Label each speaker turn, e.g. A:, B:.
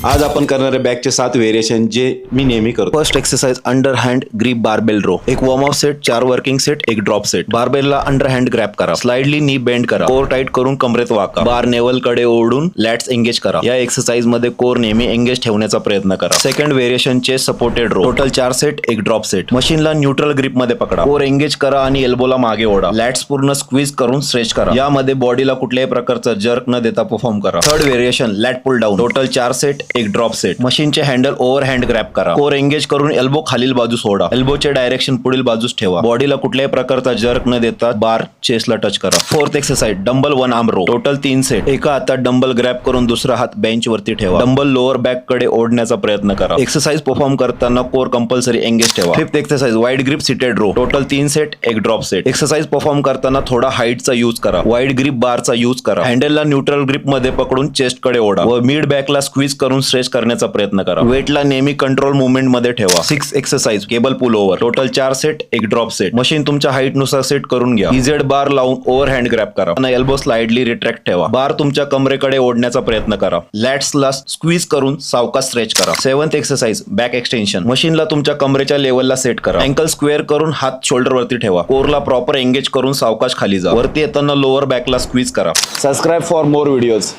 A: आज आपण करणारे बॅकचे 7 व्हेरिएशन जे मी नेहमी करतो.
B: First exercise under hand grip barbell row. एक warm up set, 4 working set, एक ड्रॉप सेट. बारबेलला अंडर हँड ग्रॅप करा, स्लाइडली नी बेंड करा, कोर टाइट करून कमरेत वाका, बार नेवल कडे ओढून लॅट्स एंगेज करा. या एक्सरसाइज मध्ये कोर नेहमी एंगेज ठेवण्याचा प्रयत्न करा. Second variation chest supported row. Total 4 set, एक ड्रॉप सेट. मशीनला न्यूट्रल ग्रिप मध्ये पकडा, कोर एंगेज करा आणि एल्बोला मागे ओढा. लॅट्स पूर्ण स्क्वीज करून स्ट्रेच करा. यामध्ये बॉडीला कुठल्याही प्रकारचा जर्क न देता परफॉर्म करा. थर्ड व्हेरिएशन लॅट पुल डाऊन. टोटल 4 सेट, एक ड्रॉप सेट. मशीनचे हँडल ओव्हर हँड ग्रॅप करा, कोर एंगेज करून एल्बो खालील बाजूस सोडा. एल्बोचे डायरेक्शन पुढील बाजूस ठेवा. बॉडीला कुठल्याही प्रकारचा जर्क न देता बार चेस्टला टच करा. Fourth exercise dumbbell 1 arm row. Total 3 set. एका हातात डंबल ग्रॅप करून दुसरा हात बेंच वरती ठेवा. डंबल लोअर बॅक कडे ओढण्याचा प्रयत्न करा. एक्सरसाइज परफॉर्म करताना कोर कंपल्सरी एंगेज ठेवा. Fifth exercise wide grip seated row. Total 3 set, एक ड्रॉप सेट. एक्सरसाइज परफॉर्म करताना थोडा हाईटचा यूज करा. वाईड ग्रिप बारचा यूज करा. हँडलला न्यूट्रल ग्रिप मध्ये पकडून चेस्ट कडे ओढा व मिड बॅकला स्क्वीज करून स्ट्रेच करण्याचा प्रयत्न करा. वेटला नेहमी कंट्रोल मुवमेंट मध्ये ठेवा. 6 एक्सरसाइज केबल पुल ओव्हर. टोटल 4 सेट, एक ड्रॉप सेट. मशीन तुमच्या हाईट नुसार सेट करून घ्या. इझेड बार लावून ओव्हर हँड ग्रॅप करा आणि एल्बो स्लाइडली रिट्रॅक्ट ठेवा. बार तुमच्या कमरेकडे ओढण्याचा प्रयत्न करा. लॅट्सला स्क्वीज करून सावकाश स्ट्रेच करा. 7th exercise back extension. मशीनला तुमच्या कमरेच्या लेवलला सेट करा. अँकल स्क्वेअर करून हात शोल्डर वरती ठेवा. कोरला प्रॉपर एंगेज करून सावकाश खाली जा. वरती येताना लोअर बॅकला स्क्वीज करा.
A: Subscribe for more videos.